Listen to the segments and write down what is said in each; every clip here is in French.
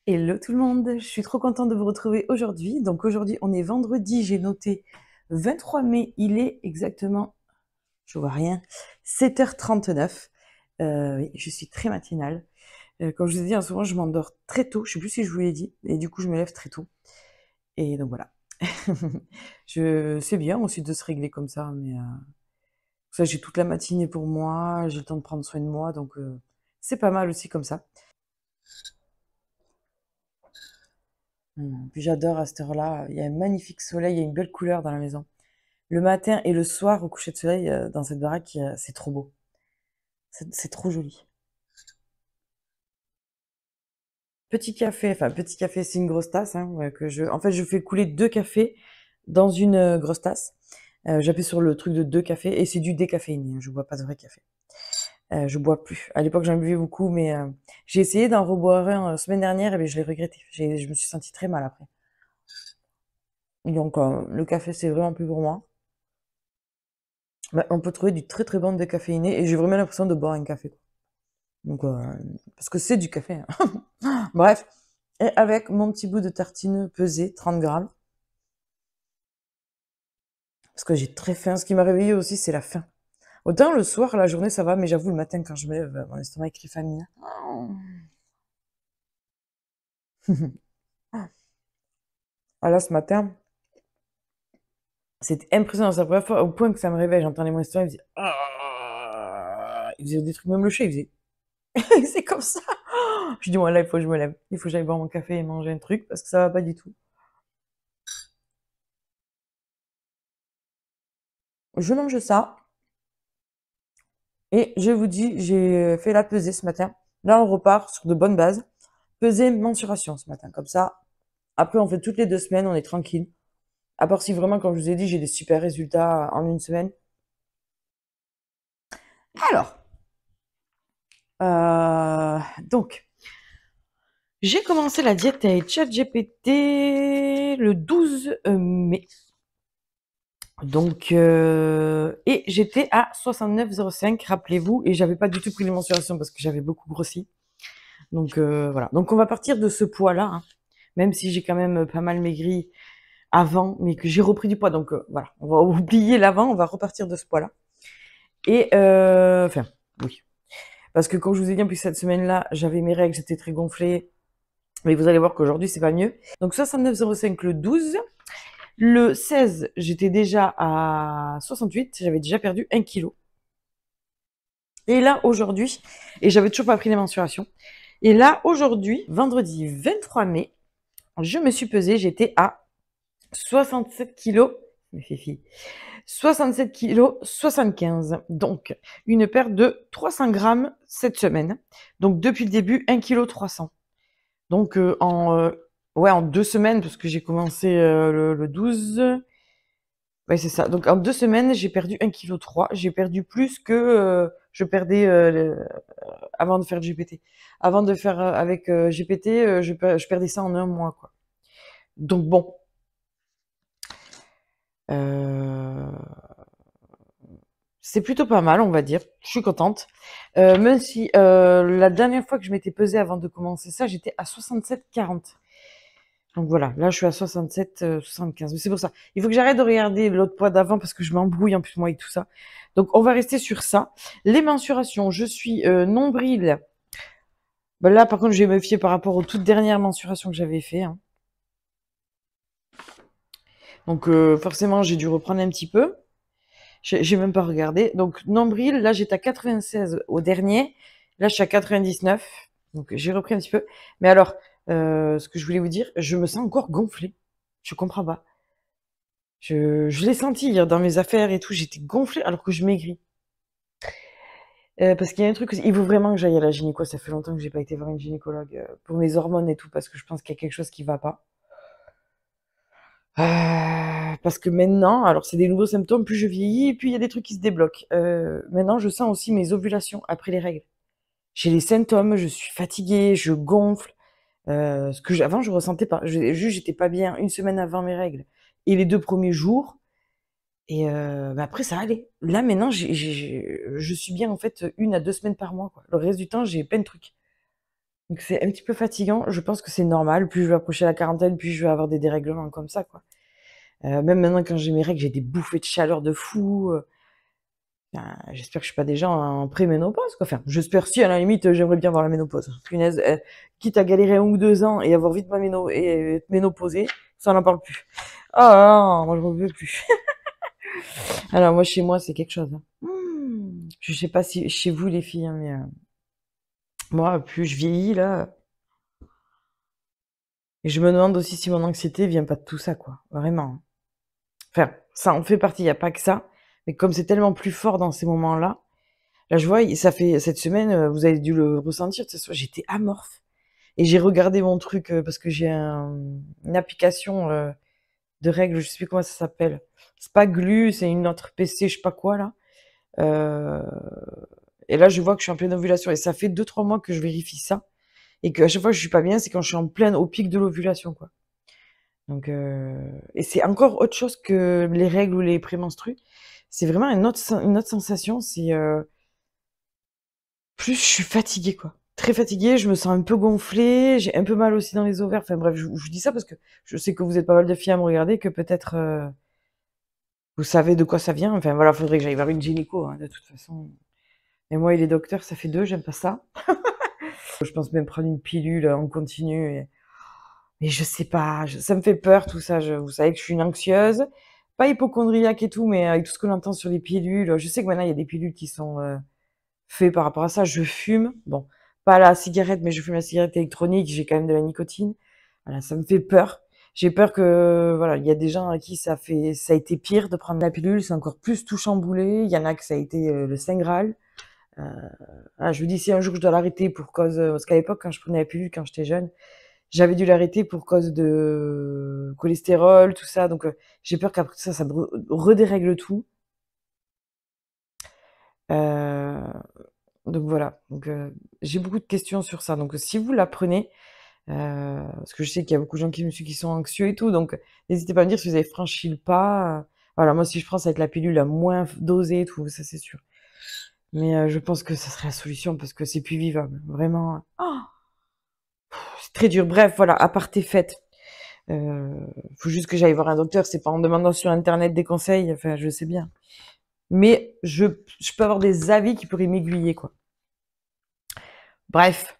Hello tout le monde, je suis trop contente de vous retrouver aujourd'hui. Donc aujourd'hui, on est vendredi, j'ai noté 23 mai, il est exactement, je vois rien, 7h39. Oui, je suis très matinale. Comme je vous ai dit, souvent je m'endors très tôt, je sais plus si je vous l'ai dit, et du coup je me lève très tôt. Et donc voilà. C'est bien aussi de se régler comme ça, mais ça j'ai toute la matinée pour moi, j'ai le temps de prendre soin de moi, donc c'est pas mal aussi comme ça. Puis j'adore à cette heure-là, il y a un magnifique soleil, il y a une belle couleur dans la maison. Le matin et le soir au coucher de soleil, dans cette baraque, c'est trop beau. C'est trop joli. Petit café, enfin petit café, c'est une grosse tasse, hein, ouais, en fait, je fais couler 2 cafés dans une, grosse tasse. J'appuie sur le truc de 2 cafés et c'est du décaféiné, hein, je bois pas de vrai café. Je bois plus. À l'époque, j'en buvais beaucoup, mais j'ai essayé d'en reboire un, semaine dernière et beh, je l'ai regretté. Je me suis sentie très mal après. Donc le café, c'est vraiment plus pour moi. Bah, on peut trouver du très, très bon décaféiné et j'ai vraiment l'impression de boire un café, quoi. Donc parce que c'est du café, hein. Bref, et avec mon petit bout de tartine pesé, 30 grammes, parce que j'ai très faim. Ce qui m'a réveillée aussi, c'est la faim. Autant le soir, la journée, ça va, mais j'avoue, le matin, quand je me lève, mon estomac écrit famine. Ah là, ce matin, c'était impressionnant. C'est la première fois au point que ça me réveille. J'entendais mon estomac, il faisait... Ah, il faisait des trucs, même le chat, il faisait... C'est comme ça. Je dis, moi, là, il faut que je me lève. Il faut que j'aille boire mon café et manger un truc, parce que ça va pas du tout. Je mange ça. Et je vous dis, j'ai fait la pesée ce matin. Là, on repart sur de bonnes bases. Pesée, mensuration ce matin. Comme ça, après, on fait toutes les 2 semaines, on est tranquille. À part si vraiment, comme je vous ai dit, j'ai des super résultats en une semaine. Alors, donc, j'ai commencé la diète avec ChatGPT le 12 mai. Donc, et j'étais à 69,05, rappelez-vous, et j'avais pas du tout pris les mensurations parce que j'avais beaucoup grossi. Donc voilà. Donc on va partir de ce poids-là, hein, même si j'ai quand même pas mal maigri avant, mais que j'ai repris du poids. Donc voilà, on va oublier l'avant, on va repartir de ce poids-là. Et enfin, oui. Parce que comme je vous ai dit, depuis cette semaine-là, j'avais mes règles, j'étais très gonflée. Mais vous allez voir qu'aujourd'hui, c'est pas mieux. Donc 69,05 le 12. Le 16, j'étais déjà à 68, j'avais déjà perdu 1 kilo. Et là, aujourd'hui, et j'avais toujours pas pris les mensurations. Et là, aujourd'hui, vendredi 23 mai, je me suis pesée, j'étais à 67 kilos, mes filles, 67 kilos 75. Donc, une perte de 300 grammes cette semaine. Donc, depuis le début, 1 kg 300. Donc, ouais, en 2 semaines, parce que j'ai commencé le 12. Ouais, c'est ça. Donc, en 2 semaines, j'ai perdu 1 kg 3. J'ai perdu plus que je perdais avant de faire GPT. Avant de faire avec GPT, je perdais ça en un mois, quoi. Donc, bon. Euh, C'est plutôt pas mal, on va dire. Je suis contente. Même si la dernière fois que je m'étais pesée avant de commencer ça, j'étais à 67,40. Donc voilà, là je suis à 67, 75. Mais c'est pour ça. Il faut que j'arrête de regarder l'autre poids d'avant parce que je m'embrouille en plus moi avec tout ça. Donc on va rester sur ça. Les mensurations, je suis nombril. Ben là par contre je vais me fier par rapport aux toutes dernières mensurations que j'avais fait, hein. Donc forcément j'ai dû reprendre un petit peu. J'ai même pas regardé. Donc, nombril, là, j'étais à 96 au dernier. Là, je suis à 99. Donc, j'ai repris un petit peu. Mais alors, ce que je voulais vous dire, je me sens encore gonflée. Je comprends pas. Je l'ai senti hier dans mes affaires et tout. J'étais gonflée alors que je maigris. Parce qu'il y a un truc, il faut vraiment que j'aille à la gynéco. Ça fait longtemps que j'ai pas été voir une gynécologue pour mes hormones et tout, parce que je pense qu'il y a quelque chose qui va pas. Parce que maintenant, alors c'est des nouveaux symptômes, plus je vieillis, plus il y a des trucs qui se débloquent. Maintenant, je sens aussi mes ovulations après les règles. J'ai les symptômes, je suis fatiguée, je gonfle. Ce que avant je ressentais pas. Juste j'étais pas bien une semaine avant mes règles et les 2 premiers jours. Et bah après ça allait. Là maintenant, je suis bien en fait 1 à 2 semaines par mois, quoi. Le reste du temps, j'ai plein de trucs. Donc c'est un petit peu fatigant. Je pense que c'est normal. Plus je vais approcher la quarantaine, plus je vais avoir des dérèglements comme ça, quoi. Même maintenant, quand j'ai mes règles, j'ai des bouffées de chaleur de fou. J'espère que je suis pas déjà en préménopause, quoi. Enfin, j'espère si, à la limite, j'aimerais bien avoir la ménopause. Punaise, quitte à galérer 1 ou 2 ans et avoir vite ma et être ménopausée, ça n'en parle plus. Ah là là, moi je ne veux plus. Alors moi, chez moi, c'est quelque chose, hein. Je sais pas si chez vous, les filles, hein, mais moi, plus je vieillis, là, et je me demande aussi si mon anxiété vient pas de tout ça, quoi. Vraiment, hein. Enfin, ça en fait partie, il y a pas que ça, mais comme c'est tellement plus fort dans ces moments-là, là, je vois, ça fait cette semaine, vous avez dû le ressentir, de toute façon, j'étais amorphe. Et j'ai regardé mon truc, parce que j'ai une application de règles, je sais plus comment ça s'appelle. C'est pas Glu, c'est une autre PC, je sais pas quoi là. Euh, et là, je vois que je suis en pleine ovulation. Et ça fait 2-3 mois que je vérifie ça. Et qu'à chaque fois que je suis pas bien, c'est quand je suis en pleine, au pic de l'ovulation, quoi. Donc, et c'est encore autre chose que les règles ou les prémenstrues. C'est vraiment une autre sensation. C'est plus je suis fatiguée, quoi. Très fatiguée, je me sens un peu gonflée, j'ai un peu mal aussi dans les ovaires. Enfin bref, je vous dis ça parce que je sais que vous êtes pas mal de filles à me regarder, que peut-être vous savez de quoi ça vient. Enfin voilà, faudrait que j'aille voir une gynéco, hein, de toute façon. Et moi et les docteurs, ça fait deux, j'aime pas ça. Je pense même prendre une pilule en continu. Mais je sais pas, ça me fait peur tout ça. Vous savez que je suis une anxieuse, pas hypochondriaque et tout, mais avec tout ce que l'on entend sur les pilules, je sais que maintenant il y a des pilules qui sont faites par rapport à ça. Je fume, bon, pas la cigarette, mais je fume la cigarette électronique. J'ai quand même de la nicotine. Voilà, ça me fait peur. J'ai peur que, voilà, il y a des gens à qui ça a été pire de prendre la pilule, c'est encore plus tout chamboulé. Il y en a que ça a été le Saint Graal. Je vous dis, si un jour je dois l'arrêter pour cause, parce qu'à l'époque, quand je prenais la pilule, quand j'étais jeune, j'avais dû l'arrêter pour cause de cholestérol, tout ça. Donc, j'ai peur qu'après ça me redérègle tout. Euh, donc voilà. Donc, j'ai beaucoup de questions sur ça. Donc, si vous la prenez, parce que je sais qu'il y a beaucoup de gens qui me suivent qui sont anxieux et tout, donc n'hésitez pas à me dire si vous avez franchi le pas. Voilà, moi si je prends ça avec la pilule la moins dosée et tout, ça c'est sûr. Mais je pense que ça serait la solution parce que c'est plus vivable, vraiment. Oh, c'est très dur. Bref, voilà, à part tes fêtes, faut juste que j'aille voir un docteur. C'est pas en demandant sur internet des conseils. Enfin, je sais bien, mais je peux avoir des avis qui pourraient m'aiguiller, quoi. Bref,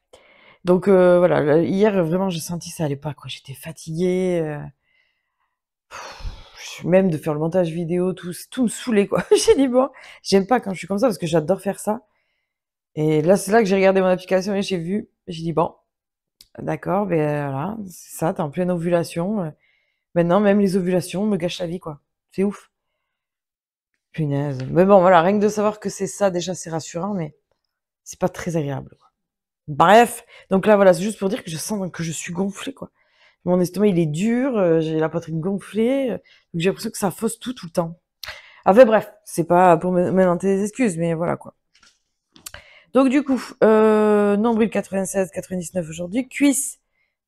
donc voilà, hier vraiment j'ai senti ça allait pas, quoi. J'étais fatiguée. Même de faire le montage vidéo, tout me saoulait, quoi. J'ai dit, bon, j'aime pas quand je suis comme ça parce que j'adore faire ça. Et là, c'est là que j'ai regardé mon application et j'ai dit, bon, d'accord, ben voilà, c'est ça, t'es en pleine ovulation. Maintenant, même les ovulations me gâchent la vie, quoi. C'est ouf. Punaise. Mais bon, voilà, rien que de savoir que c'est ça, déjà, c'est rassurant, mais c'est pas très agréable, quoi. Bref, donc là, voilà, c'est juste pour dire que je sens que je suis gonflée, quoi. Mon estomac, il est dur, j'ai la poitrine gonflée, donc j'ai l'impression que ça fausse tout le temps. Enfin bref, c'est pas pour m'inventer des excuses, mais voilà quoi. Donc du coup, nombril 96, 99 aujourd'hui, cuisse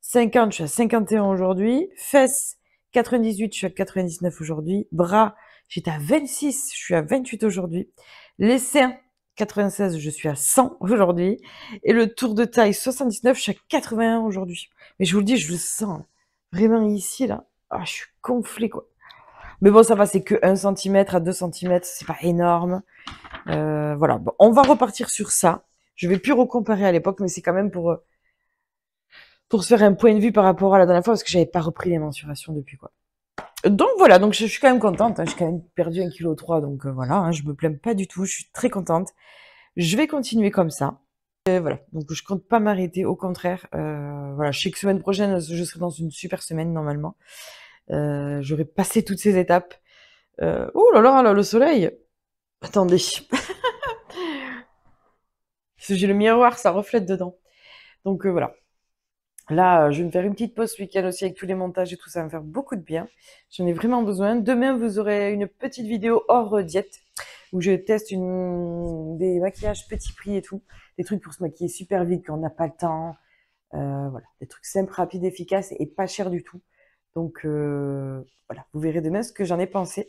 50, je suis à 51 aujourd'hui, fesses 98, je suis à 99 aujourd'hui, bras, j'étais à 26, je suis à 28 aujourd'hui, les seins 96, je suis à 100 aujourd'hui, et le tour de taille 79, je suis à 81 aujourd'hui. Mais je vous le dis, je le sens vraiment ici là, je suis gonflée quoi. Mais bon, ça va, c'est que 1 centimètre à 2 centimètres, c'est pas énorme. Voilà, bon, on va repartir sur ça. Je vais plus recomparer à l'époque, mais c'est quand même pour se faire un point de vue par rapport à la dernière fois, parce que j'avais pas repris les mensurations depuis quoi. Donc voilà, donc je suis quand même contente, hein, j'ai quand même perdu 1,3 kg, donc voilà, hein, je me plains pas du tout, je suis très contente. Je vais continuer comme ça. Voilà, donc je compte pas m'arrêter, au contraire. Voilà, je sais que semaine prochaine, je serai dans une super semaine normalement. J'aurai passé toutes ces étapes. Oh là, le soleil. Attendez. J'ai le miroir, ça reflète dedans. Donc voilà. Là, je vais me faire une petite pause ce week-end aussi avec tous les montages et tout, ça va me faire beaucoup de bien. J'en ai vraiment besoin. Demain, vous aurez une petite vidéo hors diète où je teste des maquillages petit prix et tout. Des trucs pour se maquiller super vite quand on n'a pas le temps. Voilà, des trucs simples, rapides, efficaces et pas chers du tout. Donc voilà, vous verrez demain ce que j'en ai pensé.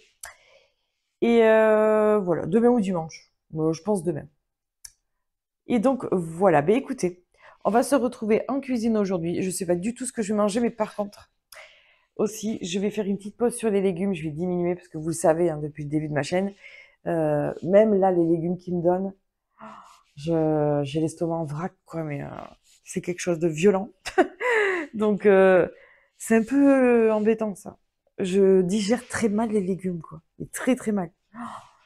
Et voilà, demain ou dimanche. Je pense demain. Et donc voilà, ben écoutez, On va se retrouver en cuisine aujourd'hui. Je sais pas du tout ce que je vais manger, mais par contre, aussi, je vais faire une petite pause sur les légumes. Je vais diminuer parce que vous le savez, hein, depuis le début de ma chaîne, même là, les légumes qu'ils me donnent, j'ai l'estomac en vrac, quoi, mais c'est quelque chose de violent. Donc, c'est un peu embêtant, ça. Je digère très mal les légumes, quoi. Et très, très mal.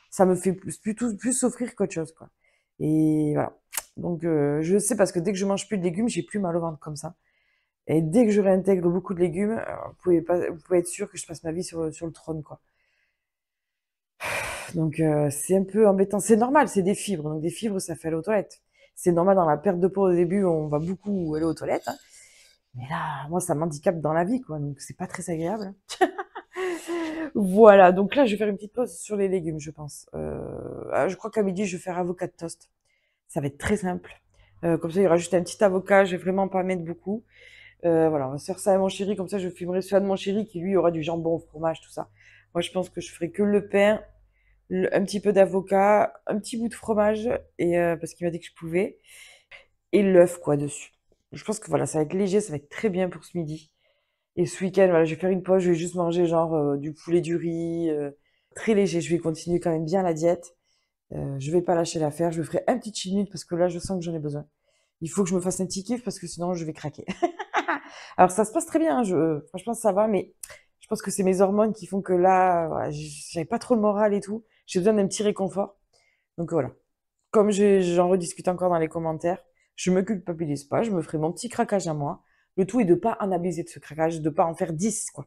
Ça me fait plus souffrir qu'autre chose, quoi. Et voilà. Donc, je sais parce que dès que je mange plus de légumes, j'ai plus mal au ventre comme ça. Et dès que je réintègre beaucoup de légumes, vous pouvez être sûr que je passe ma vie sur le trône, quoi. Donc, c'est un peu embêtant. C'est normal, c'est des fibres. Donc, des fibres, ça fait aller aux toilettes. C'est normal dans la perte de poids au début, on va beaucoup aller aux toilettes, hein. Mais là, moi, ça m'handicape dans la vie, quoi. Donc, c'est pas très agréable. Voilà. Donc là, je vais faire une petite pause sur les légumes, je pense. Je crois qu'à midi, je vais faire avocat de toast. Ça va être très simple. Comme ça, il y aura juste un petit avocat. Je vais vraiment pas mettre beaucoup. Voilà, on va se faire ça à mon chéri. Comme ça, je filmerai celui de mon chéri qui, lui, aura du jambon au fromage, tout ça. Moi, je pense que je ferai que le pain, un petit peu d'avocat, un petit bout de fromage, et parce qu'il m'a dit que je pouvais, et l'œuf, quoi, dessus. Je pense que voilà, ça va être léger, ça va être très bien pour ce midi. Et ce week-end, voilà, je vais faire une pause, je vais juste manger genre du poulet, du riz, très léger. Je vais continuer quand même bien la diète. Je vais pas lâcher l'affaire. Je me ferai un petit chill parce que là, je sens que j'en ai besoin. Il faut que je me fasse un petit kiff parce que sinon, je vais craquer. Alors, ça se passe très bien, hein, franchement, ça va, mais je pense que c'est mes hormones qui font que là, voilà, j'avais pas trop le moral et tout. J'ai besoin d'un petit réconfort. Donc voilà. Comme j'en rediscute encore dans les commentaires, je me culpabilise pas, je me ferai mon petit craquage à moi. Le tout est de pas en abuser de ce craquage, de pas en faire 10, quoi.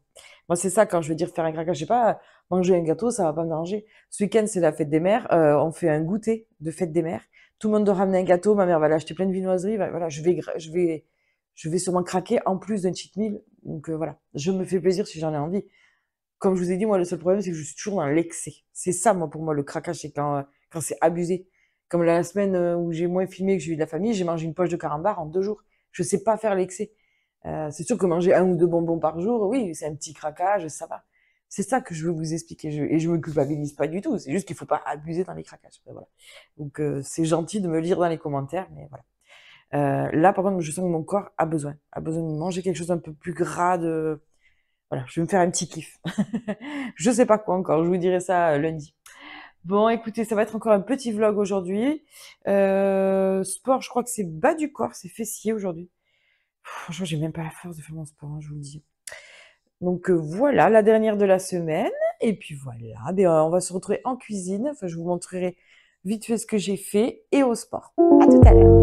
Moi, c'est ça quand je veux dire faire un craquage. Je sais pas, manger un gâteau, ça va pas me déranger. Ce week-end, c'est la fête des mères. On fait un goûter de fête des mères. Tout le monde doit ramener un gâteau. Ma mère va l'acheter plein de viennoiseries. Voilà, je vais sûrement craquer en plus d'un cheat meal. Donc voilà, je me fais plaisir si j'en ai envie. Comme je vous ai dit, moi, le seul problème, c'est que je suis toujours dans l'excès. C'est ça, moi, pour moi, le craquage, c'est quand c'est abusé. Comme la semaine où j'ai moins filmé, que j'ai eu de la famille, j'ai mangé une poche de carambar en 2 jours. Je sais pas faire l'excès. C'est sûr que manger 1 ou 2 bonbons par jour, oui, c'est un petit craquage, ça va. C'est ça que je veux vous expliquer. Et je me culpabilise pas du tout. C'est juste qu'il faut pas abuser dans les craquages. Voilà. Donc, c'est gentil de me lire dans les commentaires, mais voilà. Là, par contre, je sens que mon corps a besoin de manger quelque chose d'un peu plus gras, voilà, je vais me faire un petit kiff. Je sais pas quoi encore, je vous dirai ça lundi. Bon, écoutez, ça va être encore un petit vlog aujourd'hui. Sport, je crois que c'est bas du corps, c'est fessier aujourd'hui. Franchement, j'ai même pas la force de faire mon sport, hein, je vous le dis. Donc voilà, la dernière de la semaine. Et puis voilà, on va se retrouver en cuisine. Enfin, je vous montrerai vite fait ce que j'ai fait et au sport. À tout à l'heure.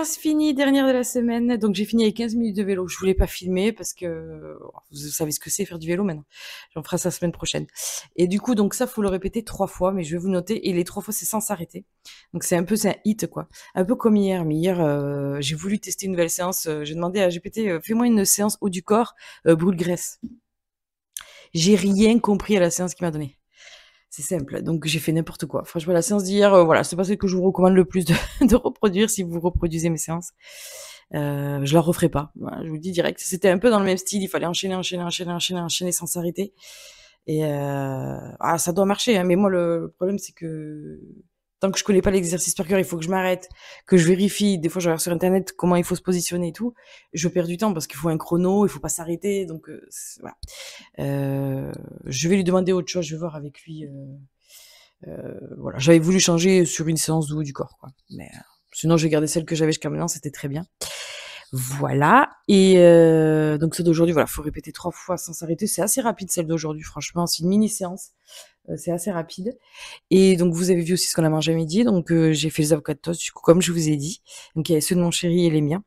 séance finie, dernière de la semaine. Donc j'ai fini avec 15 minutes de vélo. Je voulais pas filmer parce que vous savez ce que c'est faire du vélo maintenant. J'en ferai ça la semaine prochaine. Et du coup, donc ça, faut le répéter 3 fois, mais je vais vous noter. Et les 3 fois, c'est sans s'arrêter. Donc c'est un hit, quoi. Un peu comme hier. Mais hier, j'ai voulu tester une nouvelle séance. J'ai demandé à GPT, fais-moi une séance haut du corps, brûle-graisse. J'ai rien compris à la séance qu'il m'a donnée. C'est simple, donc j'ai fait n'importe quoi. Franchement, la séance d'hier, voilà, c'est pas celle que je vous recommande le plus de, de reproduire si vous reproduisez mes séances. Je la referai pas. Voilà, je vous le dis direct. C'était un peu dans le même style. Il fallait enchaîner sans s'arrêter. Et ça doit marcher. Hein, mais moi, le problème, c'est que tant que je connais pas l'exercice par cœur, il faut que je m'arrête, que je vérifie. Des fois, je regarde sur Internet comment il faut se positionner et tout. Je perds du temps parce qu'il faut un chrono, il faut pas s'arrêter. Donc, voilà. Je vais lui demander autre chose. Je vais voir avec lui. Voilà, j'avais voulu changer sur une séance de haut du corps, quoi. Mais sinon, j'ai gardé celle que j'avais jusqu'à maintenant, c'était très bien. Voilà. Et donc celle d'aujourd'hui, voilà, faut répéter 3 fois sans s'arrêter. C'est assez rapide celle d'aujourd'hui, franchement. C'est une mini séance. C'est assez rapide. Et donc vous avez vu aussi ce qu'on a mangé à midi. Donc j'ai fait les avocats de toast, du coup, comme je vous ai dit. Donc il y avait ceux de mon chéri et les miens.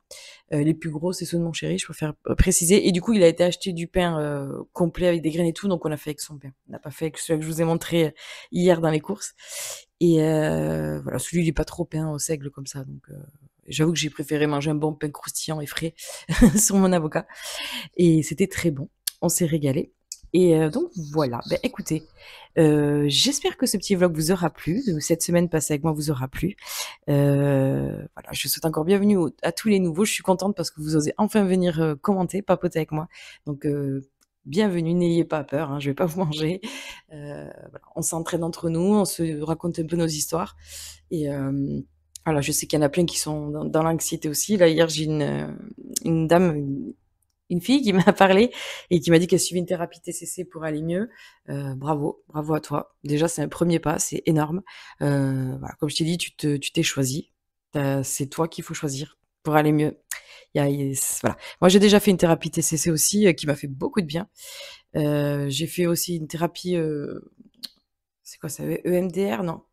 Les plus gros, c'est ceux de mon chéri, je préfère préciser. Et du coup, il a été acheté du pain complet avec des graines et tout, donc on a fait avec son pain. On n'a pas fait avec celui que je vous ai montré hier dans les courses. Et voilà, celui, il est pas trop pain au seigle comme ça. Donc j'avoue que j'ai préféré manger un bon pain croustillant et frais sur mon avocat. Et c'était très bon. On s'est régalé. Et donc voilà, ben, écoutez, j'espère que ce petit vlog vous aura plu, cette semaine passée avec moi vous aura plu. Voilà, je souhaite encore bienvenue à tous les nouveaux. Je suis contente parce que vous osez enfin venir commenter, papoter avec moi. Donc bienvenue, n'ayez pas peur, hein, je vais pas vous manger. Voilà, on s'entraîne entre nous, on se raconte un peu nos histoires. Et voilà, je sais qu'il y en a plein qui sont dans l'anxiété aussi. Là hier j'ai une dame, une fille qui m'a parlé et qui m'a dit qu'elle suivait une thérapie TCC pour aller mieux. Bravo, bravo à toi. Déjà, c'est un premier pas, c'est énorme. Voilà, comme je t'ai dit, tu t'es choisi. C'est toi qu'il faut choisir pour aller mieux. Voilà. Moi, j'ai déjà fait une thérapie TCC aussi qui m'a fait beaucoup de bien. J'ai fait aussi une thérapie, c'est quoi ça, EMDR, non?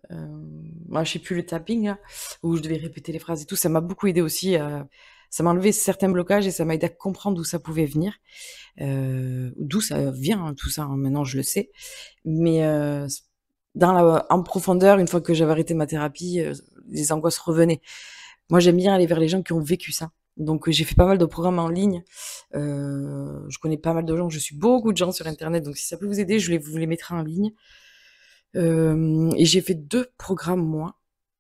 Moi, je sais plus le tapping là, où je devais répéter les phrases et tout. Ça m'a beaucoup aidé aussi. Ça m'a enlevé certains blocages et ça m'a aidé à comprendre d'où ça pouvait venir, d'où ça vient, hein, tout ça. Hein, maintenant, je le sais. Mais en profondeur, une fois que j'avais arrêté ma thérapie, les angoisses revenaient. Moi, j'aime bien aller vers les gens qui ont vécu ça. Donc, j'ai fait pas mal de programmes en ligne. Je connais pas mal de gens. Je suis beaucoup de gens sur Internet. Donc, si ça peut vous aider, vous les mettrai en ligne. Et j'ai fait 2 programmes, moi.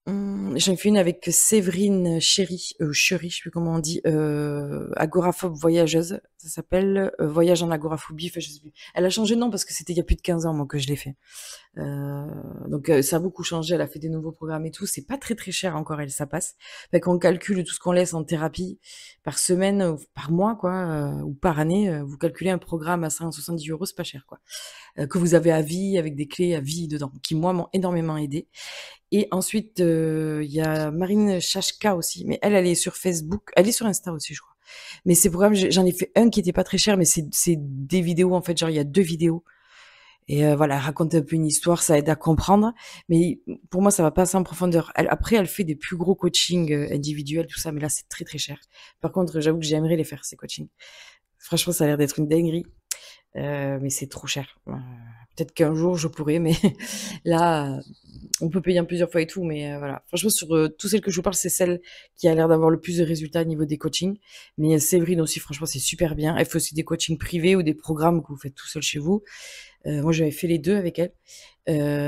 J'en ai fait une avec Séverine Chéry, je sais plus comment on dit, agoraphobe voyageuse. Ça s'appelle Voyage en agoraphobie. Enfin, je sais plus. Elle a changé de nom parce que c'était il y a plus de 15 ans, moi, que je l'ai fait. Donc ça a beaucoup changé. Elle a fait des nouveaux programmes et tout. C'est pas très très cher encore, elle, ça passe. Fait qu'on calcule tout ce qu'on laisse en thérapie par semaine, ou par mois, quoi, ou par année. Vous calculez un programme à 170 €, c'est pas cher, quoi. Que vous avez à vie, avec des clés à vie dedans, qui moi m'ont énormément aidé. Et ensuite, il y a Marine Chachka aussi, mais elle est sur Facebook, elle est sur Insta aussi, je crois. Mais ces programmes, j'en ai fait un qui était pas très cher, mais c'est des vidéos, en fait, genre il y a 2 vidéos. Et voilà, elle raconte un peu une histoire, ça aide à comprendre. Mais pour moi, ça va pas assez en profondeur. Après, elle fait des plus gros coachings individuels, tout ça, mais là, c'est très très cher. Par contre, j'avoue que j'aimerais les faire, ces coachings. Franchement, ça a l'air d'être une dinguerie. Mais c'est trop cher. Peut-être qu'un jour je pourrais, mais là, on peut payer en plusieurs fois et tout, mais voilà. Franchement, sur toutes celles que je vous parle, c'est celle qui a l'air d'avoir le plus de résultats au niveau des coachings. Mais Séverine aussi, franchement, c'est super bien. Elle fait aussi des coachings privés ou des programmes que vous faites tout seul chez vous. Moi, j'avais fait les 2 avec elle.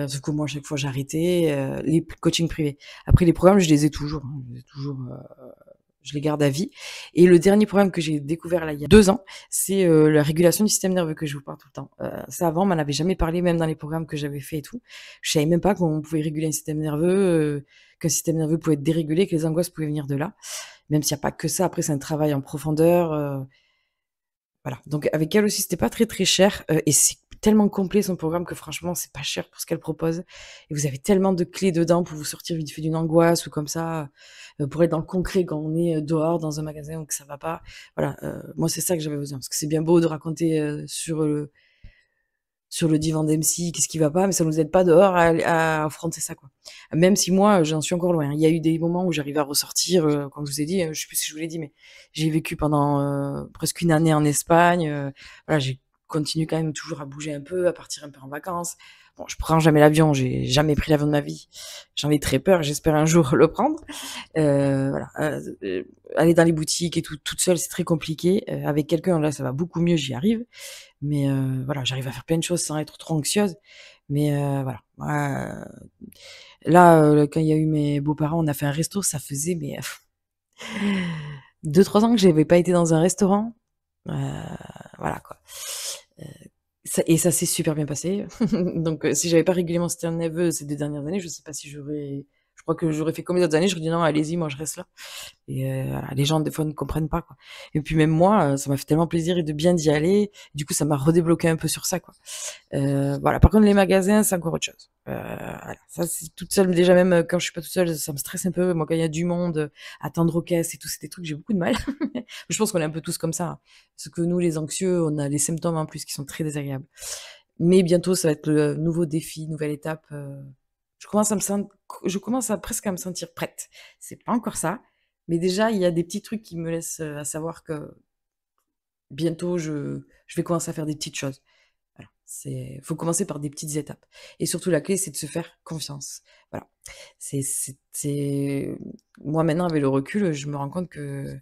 Sauf que moi, à chaque fois, j'arrêtais les coachings privés. Après, les programmes, je les ai toujours. Hein. Je les garde à vie. Et le dernier programme que j'ai découvert là il y a 2 ans, c'est la régulation du système nerveux que je vous parle tout le temps. Ça avant, on m'en avait jamais parlé, même dans les programmes que j'avais fait et tout. Je savais même pas qu'on pouvait réguler un système nerveux, qu'un système nerveux pouvait être dérégulé, que les angoisses pouvaient venir de là. Même s'il n'y a pas que ça, après c'est un travail en profondeur. Voilà. Donc avec elle aussi, c'était pas très très cher et c'est tellement complet son programme que franchement, c'est pas cher pour ce qu'elle propose. Et vous avez tellement de clés dedans pour vous sortir vite fait d'une angoisse ou comme ça, pour être dans le concret quand on est dehors dans un magasin ou que ça va pas. Voilà, moi c'est ça que j'avais besoin parce que c'est bien beau de raconter sur le divan d'MC, qu'est-ce qui va pas, mais ça nous aide pas dehors à affronter ça, quoi. Même si moi, j'en suis encore loin. Il y a eu des moments où j'arrivais à ressortir, comme je vous ai dit, je sais plus si je vous l'ai dit, mais j'ai vécu pendant presque une année en Espagne. Voilà, j'ai continué quand même toujours à bouger un peu, à partir un peu en vacances. Bon, je prends jamais l'avion, j'ai jamais pris l'avion de ma vie. J'en ai très peur, j'espère un jour le prendre. Voilà, aller dans les boutiques et tout, toute seule, c'est très compliqué. Avec quelqu'un, là, ça va beaucoup mieux, j'y arrive. Mais voilà, j'arrive à faire plein de choses sans être trop anxieuse. Mais voilà, là, quand il y a eu mes beaux-parents, on a fait un resto, ça faisait mais 2-3 ans que j'avais pas été dans un restaurant. Voilà quoi. Heu, ça s'est super bien passé. Donc si j'avais pas réglé mon système nerveux ces 2 dernières années, je sais pas si je crois que j'aurais fait comme les autres années, j'aurais dit: «Non, allez-y, moi je reste là». Et voilà, les gens des fois ne comprennent pas, quoi. Et puis même moi, ça m'a fait tellement plaisir et de bien d'y aller. Du coup, ça m'a redébloqué un peu sur ça, quoi. Voilà. Par contre, les magasins, c'est encore autre chose. Voilà, ça, c'est toute seule, déjà même quand je suis pas toute seule, ça me stresse un peu. Moi, quand il y a du monde, attendre aux caisses et tout, c'est des trucs, j'ai beaucoup de mal. Je pense qu'on est un peu tous comme ça, hein. Parce que nous, les anxieux, on a les symptômes en plus qui sont très désagréables. Mais bientôt, ça va être le nouveau défi, nouvelle étape. Je commence à presque à me sentir prête. C'est pas encore ça, mais déjà, il y a des petits trucs qui me laissent à savoir que bientôt, je vais commencer à faire des petites choses. Voilà, faut commencer par des petites étapes. Et surtout, la clé, c'est de se faire confiance. Voilà. Moi, maintenant, avec le recul, je me rends compte que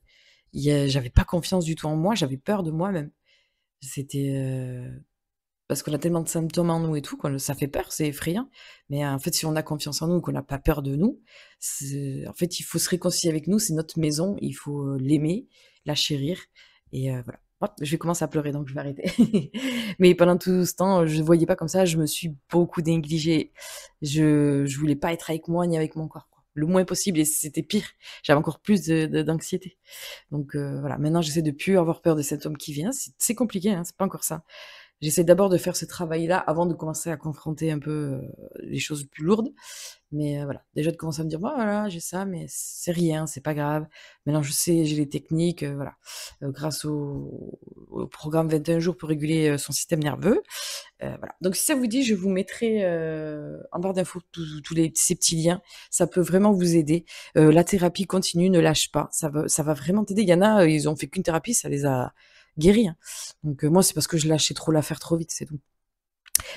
j'avais pas confiance du tout en moi, j'avais peur de moi-même. C'était, parce qu'on a tellement de symptômes en nous et tout, ça fait peur, c'est effrayant. Mais en fait, si on a confiance en nous, qu'on n'a pas peur de nous, en fait, il faut se réconcilier avec nous, c'est notre maison, il faut l'aimer, la chérir. Et voilà. Hop, je vais commencer à pleurer, donc je vais arrêter. Mais pendant tout ce temps, je ne voyais pas comme ça, je me suis beaucoup négligée. Je voulais pas être avec moi ni avec mon corps, quoi. Le moins possible, et c'était pire. J'avais encore plus d'anxiété. Donc voilà, maintenant j'essaie de plus avoir peur des symptômes qui viennent. C'est compliqué, hein, c'est pas encore ça. J'essaie d'abord de faire ce travail-là avant de commencer à confronter un peu, les choses plus lourdes. Mais voilà, déjà de commencer à me dire: «Bah, voilà, j'ai ça, mais c'est rien, c'est pas grave. Maintenant je sais, j'ai les techniques», voilà. Grâce au programme 21 jours pour réguler, son système nerveux. Voilà. Donc si ça vous dit, je vous mettrai, en barre d'infos tous ces petits liens. Ça peut vraiment vous aider. La thérapie continue, ne lâche pas. Ça va vraiment t'aider. Il y en a, ils ont fait qu'une thérapie, ça les a guéris, hein. Donc moi, c'est parce que je lâchais trop l'affaire trop vite, c'est tout.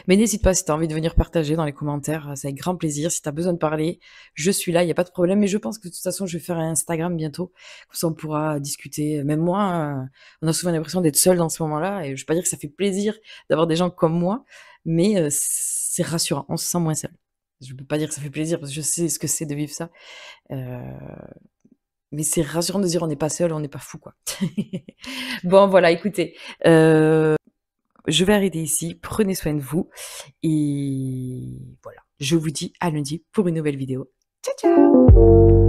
Mais n'hésite pas si tu as envie de venir partager dans les commentaires, c'est avec grand plaisir. Si tu as besoin de parler, je suis là, il y a pas de problème. Mais je pense que de toute façon, je vais faire un Instagram bientôt. Comme ça, on pourra discuter. Même moi, on a souvent l'impression d'être seul dans ce moment-là, et je veux pas dire que ça fait plaisir d'avoir des gens comme moi, mais c'est rassurant, on se sent moins seul. Je peux pas dire que ça fait plaisir parce que je sais ce que c'est de vivre ça, heu, mais c'est rassurant de se dire: «On n'est pas seul, on n'est pas fou, quoi». Bon voilà, écoutez, je vais arrêter ici. Prenez soin de vous et voilà. Je vous dis à lundi pour une nouvelle vidéo. Ciao, ciao!